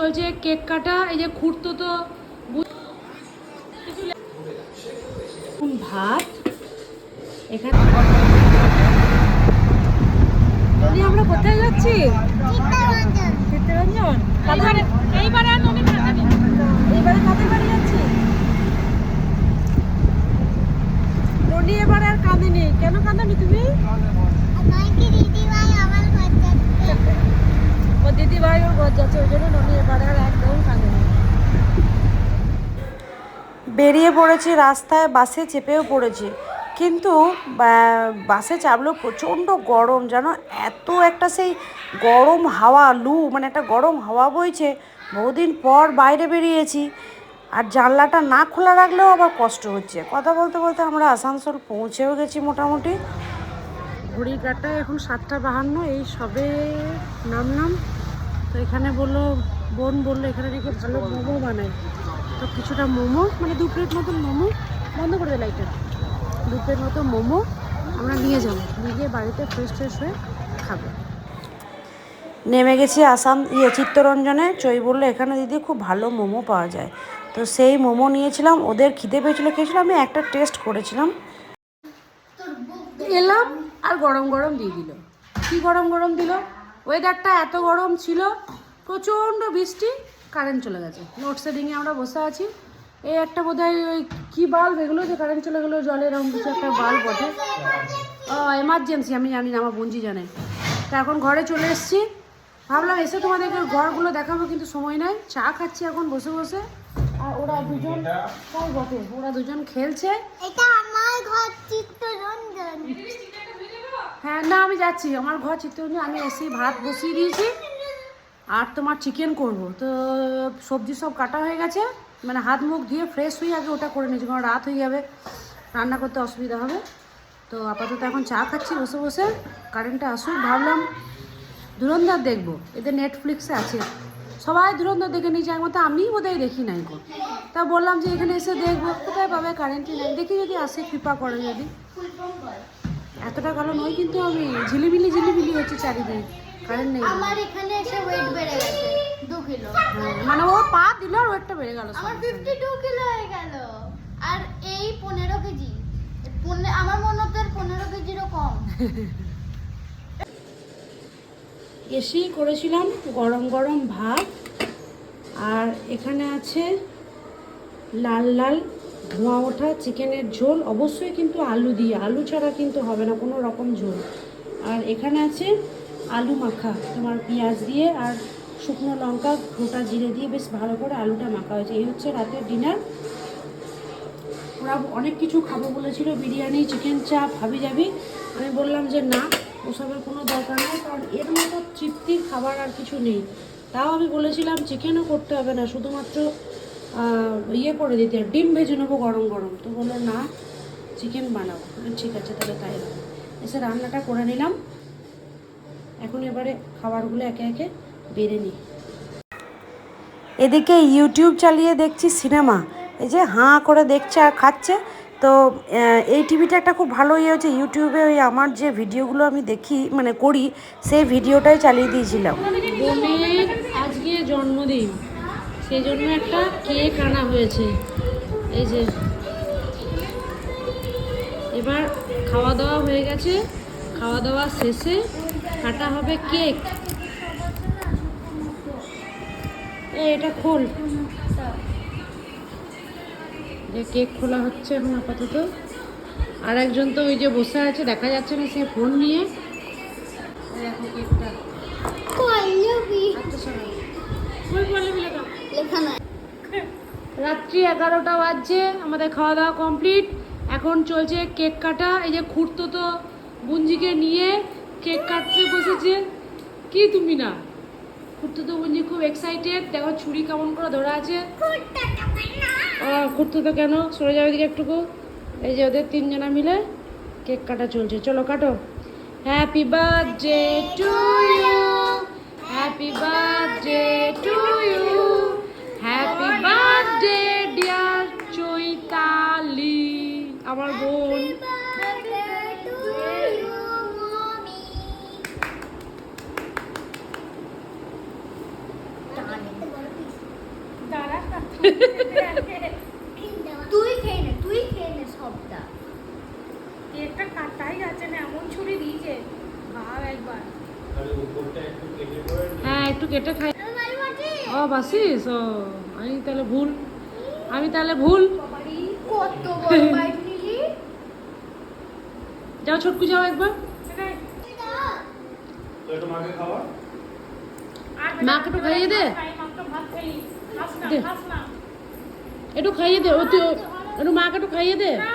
চলছে কেক কাটা। এই যে খুঁড়তো তো ভাত এখানে। আমরা কোথায় যাচ্ছি? চিত্তরঞ্জন। এইবারে কাদের বাড়ি যাচ্ছি? ননি এবারে আর কাঁদেনি। কেন কাঁদানি তুমি? ও দিদি ভাই ওর ঘর যাচ্ছে, ওই জন্য ননি এবারে আর একদম কাঁদেনি। বেরিয়ে পড়েছি রাস্তায়, বাসে চেপেও পড়েছি, কিন্তু বাসে চাপলেও প্রচণ্ড গরম জানো। এত একটা সেই গরম হাওয়া, লু মানে একটা গরম হাওয়া বইছে। বহুদিন পর বাইরে বেরিয়েছি, আর জানলাটা না খোলা রাখলেও আবার কষ্ট হচ্ছে। কথা বলতে বলতে আমরা আসানসোল পৌঁছেও গেছি মোটামুটি। ঘড়ির কাটায় এখন 7:52, এই সবে নামলাম। তো এখানে বোন বললো এখানে নাকি ভালো মোমো বানায়। তো কিছুটা মোমো, মানে 2 প্লেট মতন মোমো, বন্ধ করে দেয় লাইটটা, 2 প্লেট মতো মোমো আমরা নিয়ে যাবো, নিয়ে গিয়ে বাড়িতে ফ্রেশ হয়ে খাবো। নেমে গেছি চিত্তরঞ্জনে। চই বললো এখানে দিদি খুব ভালো মোমো পাওয়া যায়, তো সেই মোমো নিয়েছিলাম। ওদের খিদে পেয়েছিলো, খেয়েছিলো, আমি একটা টেস্ট করেছিলাম। এলাম আর গরম গরম দিয়ে দিল। কি গরম গরম দিল! ওয়েদারটা এত গরম ছিল, প্রচণ্ড বৃষ্টি, কারেন্ট চলে গেছে। লোডশেডিংয়ে আমরা বসে আছি। এই একটা বোধহয় ওই কী বাল্ব এগুলো যে কারেন্ট চলে গেলো, জলের এরকম কিছু একটা বাল্ব বটে। এমার্জেন্সি, আমি জানি না, আমার বোনজি জানে। তা এখন ঘরে চলে এসেছি, ভাবলাম এসে তোমাদেরকে ঘরগুলো দেখাবো, কিন্তু সময় নাই। চা খাচ্ছি এখন বসে বসে, আর ওরা দুজন তাই বটে, ওরা দুজন খেলছে। এটা আমার ঘর চিত্তরঞ্জন। হ্যাঁ না, আমি যাচ্ছি, আমার ঘর চিত্তরঞ্জন। আমি এসে ভাত বসিয়ে দিয়েছি, আর তোমার চিকেন করব। তো সবজি সব কাটা হয়ে গেছে, মানে হাত মুখ ধুয়ে ফ্রেশ হয়ে আগে ওটা করে নিয়েছি, কারণ রাত হয়ে যাবে, রান্না করতে অসুবিধা হবে। তো আপাতত এখন চা খাচ্ছি বসে বসে। কারেন্টটা আসুক, ভাবলাম ধুরন্ধর দেখবো, এদের নেটফ্লিক্সে আছে, সবাই ধুরন্ধর দেখে নিয়েছে, একমাত্র আমিই বোধহয় দেখি নাই গো। তা বললাম যে এখানে এসে দেখবো, কোথায় পাবে, কারেন্টই নাই। দেখি যদি আসে, কৃপা করে যদি। এতটা কালো নয় কিন্তু আমি, ঝিলিমিলি হচ্ছে চারিদিকে, কারেন্ট নেই। আমার এখানে এসে ওয়েট বেড়ে গেছে 2 কিলো। মানে ও পা দিল আর ওয়েটটা বেড়ে গেল। আমার 52 কিলো হয়ে গেল, আর এই 15 কেজি। আমার মনে হচ্ছে 15 কেজিরও কম। এসেই করেছিলাম গরম গরম ভাত, আর এখানে আছে লাল লাল ধোঁয়া ওঠা চিকেনের ঝোল, অবশ্যই কিন্তু আলু দিয়ে, আলু ছাড়া কিন্তু হবে না কোনো রকম ঝোল। আর এখানে আছে আলু মাখা, তোমার পেঁয়াজ দিয়ে আর শুকনো লঙ্কা গোটা জিরে দিয়ে বেশ ভালো করে আলুটা মাখা হয়েছে। এই হচ্ছে রাতের ডিনার। ওরা অনেক কিছু খাবো বলেছিল, বিরিয়ানি, চিকেন চাপ, হাবি যাবি। আমি বললাম যে না, ওসবের কোনো দরকার নেই, কারণ এর মতো তৃপ্তির খাবার আর কিছু নেই। তাও আমি বলেছিলাম চিকেনও করতে হবে না, শুধুমাত্র করে দিতে, ডিম ভেজে নেবো গরম গরম। তো বললো না, চিকেন বানাবো। ঠিক আছে, তাহলে তাই হবে। এসে রান্নাটা করে নিলাম, এখন এবারে খাবারগুলো একে একে বেড়ে নিই। এদিকে ইউটিউব চালিয়ে দেখছি সিনেমা, এই যে হাঁ করে দেখছে আর খাচ্ছে। তো এই টিভিটা একটা খুব ভালো ইয়ে হচ্ছে, ইউটিউবে ওই আমার যে ভিডিওগুলো আমি দেখি মানে করি, সেই ভিডিওটাই চালিয়ে দিয়েছিলাম। বোনের আজকে জন্মদিন, সেই জন্য একটা কেক আনা হয়েছে। এই যে এবার খাওয়া দাওয়া হয়ে গেছে, খাওয়া দাওয়া শেষে কাটা হবে কেক। এটা খোল, যে কেক খোলা হচ্ছে এখন আপাতত। আর একজন তো ওই যে বসে আছে, দেখা যাচ্ছে না, সে ফোন নিয়ে। দেখো কেকটা রাত্রি 11টা বাজছে, আমাদের খাওয়া দাওয়া কমপ্লিট। এখন চলছে কেক কাটা। এই যে খুঁড়তো তো বুঞ্জিকে নিয়ে কেক কাটতে বসেছে। কি তুমি না, খুঁড়তো তো বুঞ্জি খুব এক্সাইটেড। দেখো ছুরি কেমন করে ধরা আছে। খুঁড়তো তো কেন, সরে যাবে দিকে একটুকু। এই যে ওদের 3 জনা মিলে কেক কাটা চলছে, চলো কাটো। Happy birthday to you, happy birthday to you, happy birthday dear Chaitali, আমার বোন। তুই খেয়ে নে সবটা। কেকটা কাটাই যাচ্ছে না, এমন ছুরি দিয়েছে, ভাব একবার। তাহলে উপরটা একটু কেটে করে হ্যাঁ একটু কেটে খাই। মাই মাটি ও বাসিস ও আমি তাহলে ভুল বাবারি কত বড় বাইট নিলি। যাও ছোটকু যাও একবার তো একটু মাকে খাওয়া। মাকে একটু খাইয়ে দে। মাত্র ভাত খাই, খাস না দে। খাস না। একটু খাইয়ে দে একটু মাকে একটু খাইয়ে দে। না